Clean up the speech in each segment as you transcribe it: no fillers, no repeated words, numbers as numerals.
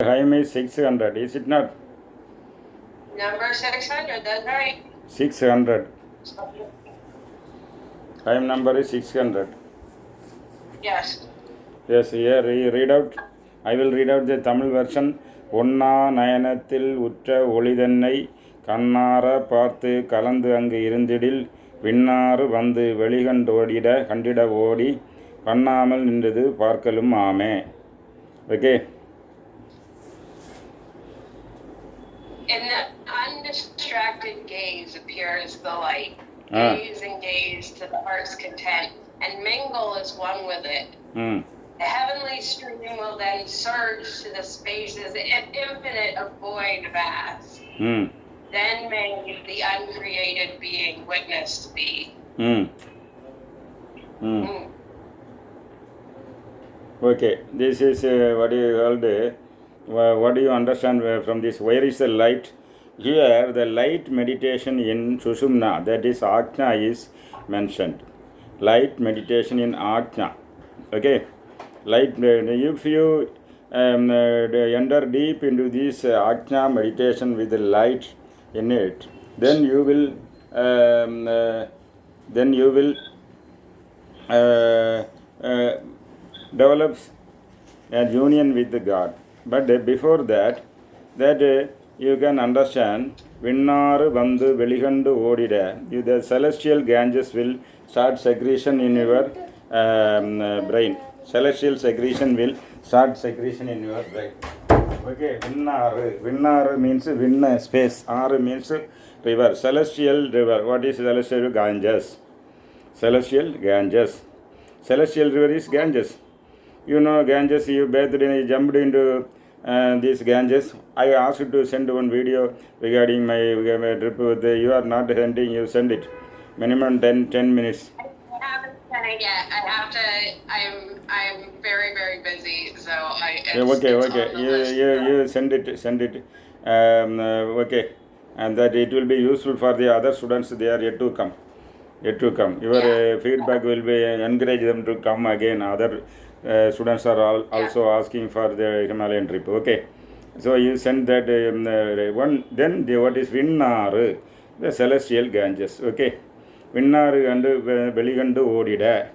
Time is 600, is it not? Number 600, that's right. 600. Time number is 600. Yes. Yes, here read out. I will read out the Tamil version. ஒன்னா நயனத்தில் உற்ற ஒளிதன்னை கண்ணார பார்த்து கலந்து அங்கு இருந்திடில் விண்ணாறு வந்து கண்டிட ஓடி பண்ணாமல் நின்றது பார்க்கலும் ஆமே. Okay. In the undistracted gaze appears the light. Gaze and gaze to the heart's content, and mingle as one with it. The heavenly stream will then surge to the spaces infinite of void vast. Then may the uncreated being witness to be. Okay, this is what you called. What do you understand from this? Where is the light? Here, the light meditation in Sushumna, that is Ajna, is mentioned. Light meditation in Ajna. Okay, light. If you enter deep into this Ajna meditation with the light in it, then you will develop a union with God. But before that you can understand Vinnaru Vandu Veligandu Odida. The celestial Ganges will start secretion in your brain. Celestial secretion will start secretion in your brain. Okay, Vinnaru means Vinna space. Aru means river. Celestial river. What is celestial Ganges? Celestial Ganges. Celestial river is Ganges. You know Ganges, you bathed in, you jumped into these Ganges. I asked you to send one video regarding my trip with you are not sending, you send it. Minimum 10 minutes. I haven't sent it yet. I have to, I'm very, very busy, so Okay. You send it. Okay. And that it will be useful for the other students, they are yet to come. Your feedback will be encourage them to come again. Other students are also asking for the Himalayan trip. Okay, so you send that one. Then what is Vinnaru, the celestial Ganges. Okay, Vinnaru and Veligandu Odida.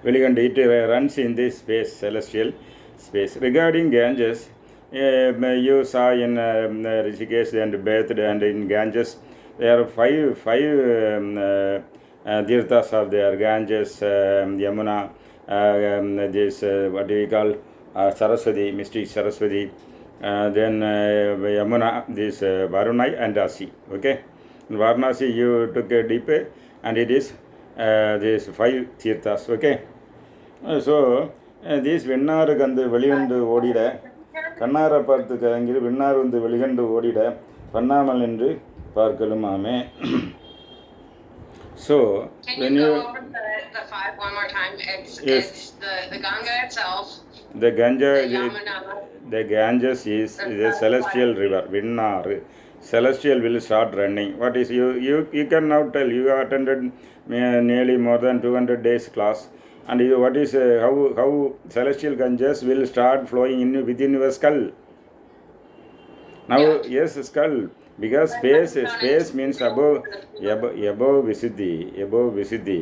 Veligandu, it runs in this space, celestial space. Regarding Ganges, you saw in Rishikesh and bathed, and in Ganges there are five Tirthas are there: Ganges, Yamuna, this what do we call Saraswati, mystic Saraswati, then Yamuna, this Varunai and Asi. Okay, in Varanasi you took a deep, and it is these five Tirthas. Okay, so this Vinnaru Gandu Veligandu Odida, Kannara Parthu Kangiru Vinnaru and the Veligandu Odida, Pannamal என்று பார்க்கலும் ஆமே. So can you go over the five one more time? It's the Ganga itself. The Ganges is a celestial river. Vinnaru. Celestial will start running. What is you can now tell, you attended nearly more than 200 days class, and what is how celestial Ganges will start flowing within your skull. Now yes, skull. Because space means above Visiddhi.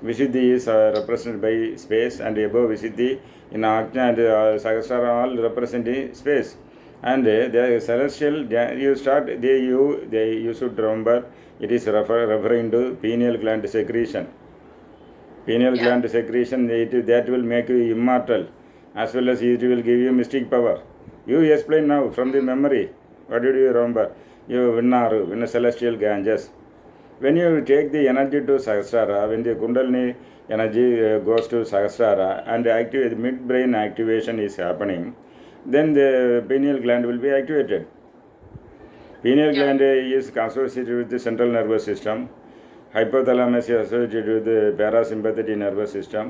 Visiddhi is represented by space, and above Visiddhi in Ajna and Sahasrara all representing space. And the celestial, you should remember, it is referring to pineal gland secretion. Pineal gland secretion, that will make you immortal, as well as it will give you mystic power. You explain now from the memory. What did you remember? You Vinnaru, celestial Ganges. When you take the energy to Sahasrara, when the Kundalini energy goes to Sahasrara and the mid-brain activation is happening, then the pineal gland will be activated. Pineal gland is associated with the central nervous system. Hypothalamus is associated with the parasympathetic nervous system.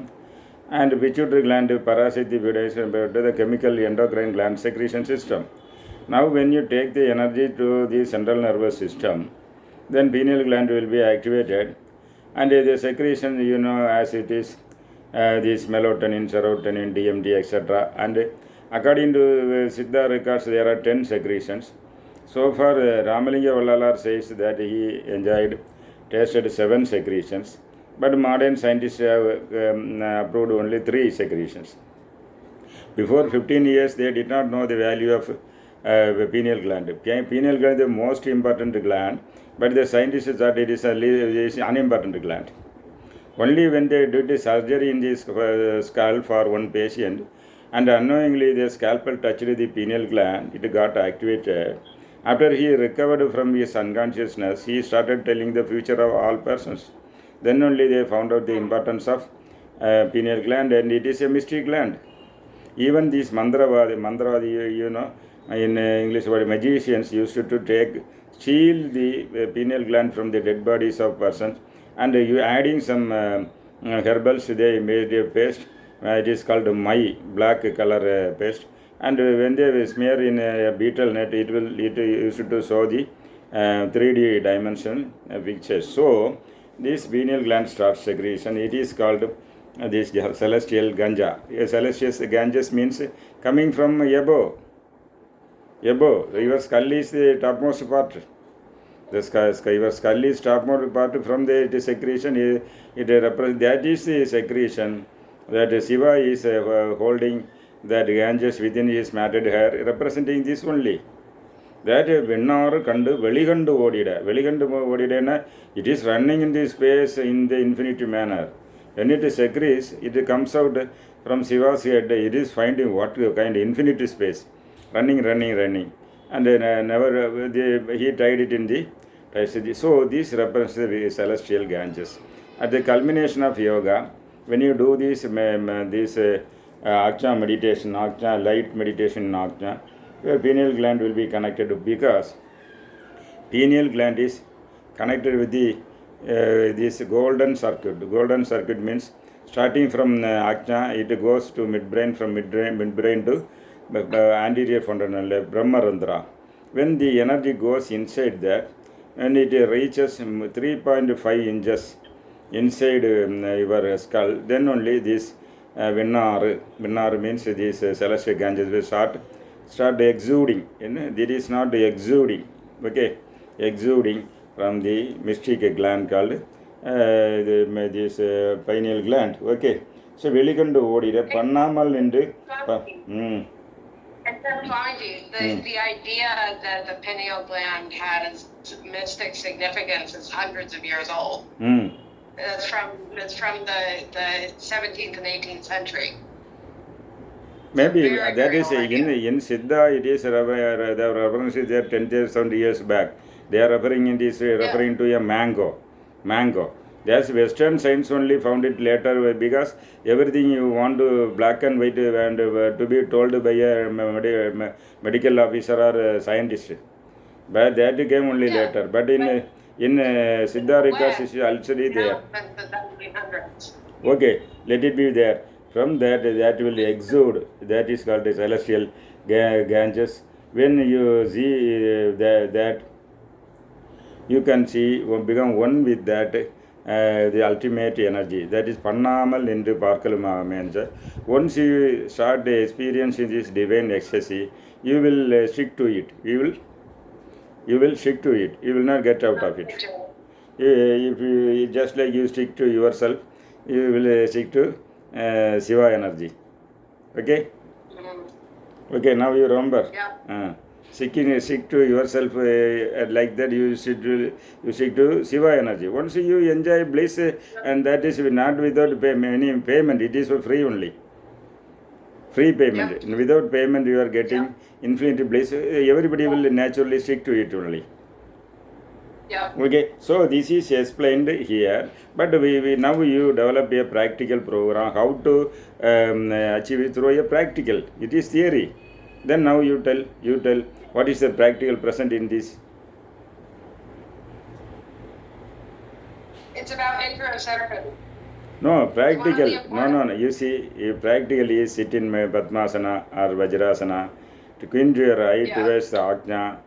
And pituitary gland, parasitic is the chemical endocrine gland secretion system. Now when you take the energy to the central nervous system, then pineal gland will be activated, and the secretion, as it is this melatonin, serotonin, DMT, etc. And According to Siddha records, there are 10 secretions. So far, Ramalinga Vallalar says that he tasted 7 secretions, but modern scientists have approved only 3 secretions. Before 15 years, they did not know the value of the pineal gland. Pineal gland is the most important gland, but the scientists thought it is an unimportant gland. Only when they did the surgery in the skull for one patient, and unknowingly the scalpel touched the pineal gland, it got activated. After he recovered from his unconsciousness, he started telling the future of all persons. Then only they found out the importance of pineal gland, and it is a mystery gland. Even these mandravadi, in English word, magicians used to steal the pineal gland from the dead bodies of persons, and you adding some herbals, they made a paste. It is called mai, black color paste, and when they smear in a beetle net, it used to show the 3D dimension pictures. So this pineal gland starts secretion. It is called this celestial ganja. Celestial ganja means coming from above. Your skull is the topmost part. Your skull is topmost part. From the secretion, it represents, that is the secretion that Shiva is holding that ganges within his matted hair, representing this only. That Vinnar Kandu Veligandu Odida. Veligandu Odidana, it is running in the space in the infinite manner. When it secretes, it comes out from Shiva's head. It is finding what kind of infinite space. Running. And he tied it in the. So this represents the celestial ganges. At the culmination of yoga, when you do this Ajna meditation, Ajna light meditation in Ajna, your pineal gland will be connected, because pineal gland is connected with the this golden circuit. Golden circuit means starting from Ajna, it goes to midbrain, from midbrain to anterior fontanelle, Brahmarandhra. When the energy goes inside that, and it reaches 3.5 inches inside your skull, then only this Vinnar means this celestial ganges will start exuding. It is not exuding, okay, exuding from the mystic gland called this pineal gland, okay. So Velikandu Odida Pannamal into. And then finally, the idea that the pineal gland has mystic significance is hundreds of years old. It's from the 17th and 18th century. Maybe that is in Siddha, it is the reference is there 10,000 years back. They are referring to a mango. That's Western science only found it later, because everything you want to black and white and to be told by a medical officer or a scientist. But that came only later. But in Siddha records is already there. Okay, let it be there. From that will exude. That is called the celestial ganges. When you see that, you can see become one with that. The ultimate energy, that is Pannamal into Parkalama Menja. Once you start experiencing this divine ecstasy, you will stick to it. You will stick to it. You will not get out of it. If you just like you stick to yourself, you will stick to Shiva energy. Okay? Okay, now you remember. Stick to yourself like that, you stick to Shiva energy. Once you enjoy bliss, and that is not without any payment, it is for free only. Free payment. And without payment, you are getting infinite bliss. Everybody will naturally stick to it only. Okay, so this is explained here, but we now you develop a practical program how to achieve it through a practical. It is theory. Then now you tell what is the practical present in this. It's about interoception. No, practical. No. You see, you practically sit in Padmasana or Vajrasana to clean your eye towards the Ajna.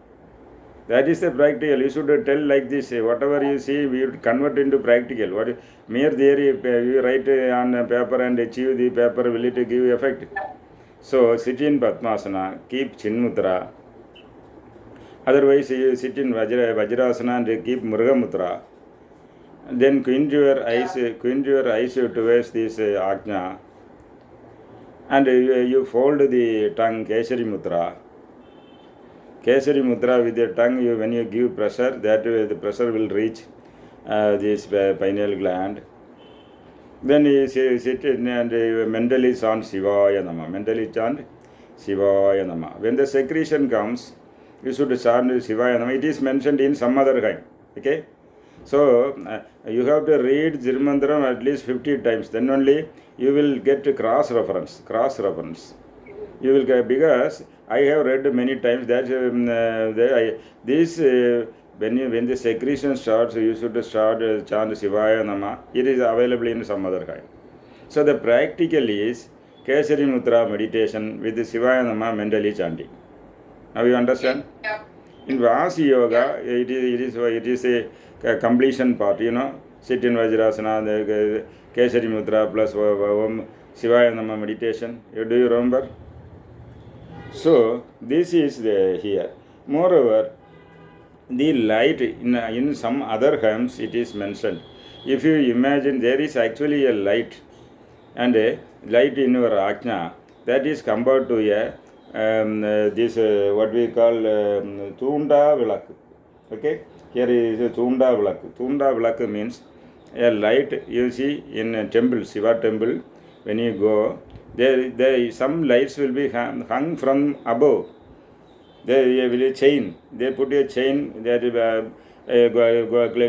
That is the practical. You should tell like this. Whatever you see, we would convert into practical. What mere theory, you write on paper and achieve the paper, will it give effect? So sit in Padmasana, keep Chin Mudra. Otherwise, you sit in Vajrasana and keep Murga Mudra. Then squint your eyes towards this Ajna, and you fold the tongue, Kesari Mudra. Kesari Mudra with the tongue, when you give pressure, that the pressure will reach this pineal gland. Then you sit and mentally chant Shivaya Nama. Mentally chant Shivaya Nama. When the secretion comes, you should chant Shivaya Nama. It is mentioned in some other kind. Okay? So, you have to read Thirumantiram at least 50 times. Then only you will get cross reference. Cross reference. You will get, because I have read many times that when the secretion starts, you should start chant Shivaya Nama. It is available in some other kind. So the practical is Kesari Mudra meditation with the Shivaya Nama mentally chanting. Now you understand? Yeah. In Vasi Yoga, it is a completion part. Sit in Vajrasana, the Kesari Mudra plus Shivaya Nama meditation. Do you remember? So this is here. Moreover, the light in some other hymns it is mentioned. If you imagine, there is actually a light, and a light in your ajna, that is compared to this what we call Tunda Vilak. Okay, here is Tunda Vilak. Tunda Vilak means a light you see in a temple, Shiva temple. When you go, there some lights will be hung from above. They will chain. They put a chain, that a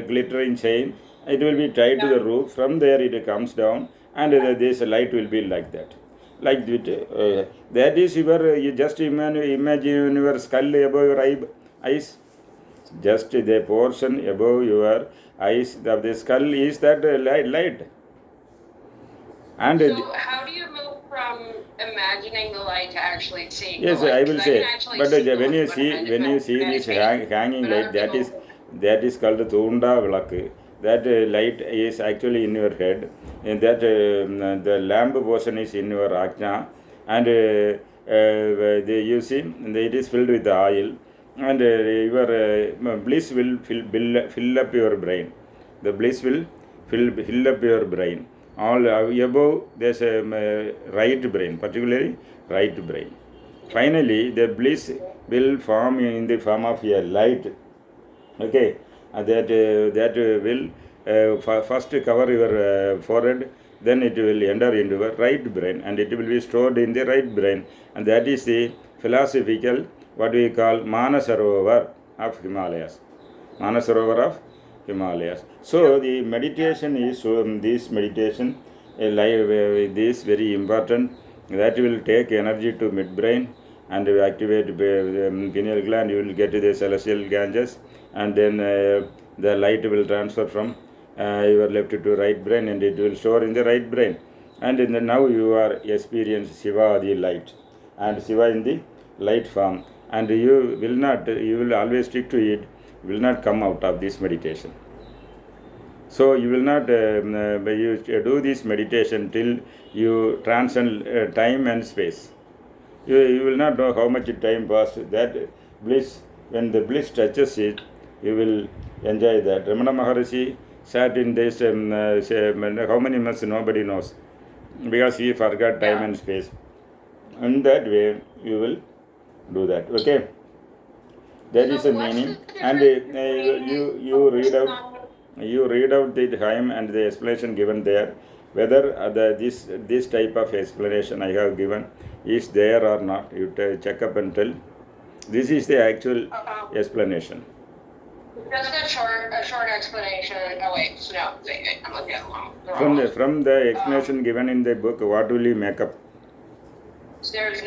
glittering chain. It will be tied to the roof. From there it comes down, and this light will be like that. Like that. That is you just imagine your skull above your eyes. Just the portion above your eyes of the skull is that light. And so how do you move from imagining the light to actually seeing yes, the light? I will say. But when you see this hanging light, that is called Tunda Vilak. That light is actually in your head, and that the lamp portion is in your ajna, and you see it is filled with oil, and your bliss will fill up your brain. The bliss will fill up your brain. All above there's a right brain, particularly right brain. Finally, the bliss will form in the form of a light. Okay, that will first cover your forehead, then it will enter into your right brain, and it will be stored in the right brain, and that is the philosophical what we call Manasarovar of Himalayas. Manasarovar of Himalayas. So the meditation is this meditation this very important, that will take energy to midbrain and activate pineal gland. You will get to the celestial ganges, and then the light will transfer from your left to right brain, and it will store in the right brain. And now you are experience Shiva the light, and Shiva in the light form, and you will always stick to it. You will not come out of this meditation. So you will not you do this meditation till you transcend time and space. You will not know how much time passed. That bliss, when the bliss touches it, you will enjoy that. Ramana Maharishi sat in this, how many months nobody knows, because he forgot time and space. In that way, you will do that. Okay? That is a meaning. And you read out the hymn and the explanation given there, whether this type of explanation I have given is there or not. You check up and tell. This is the actual explanation. Just a short explanation. Oh wait, no, I'm looking at the wrong. From the explanation given in the book, what will you make up? There's no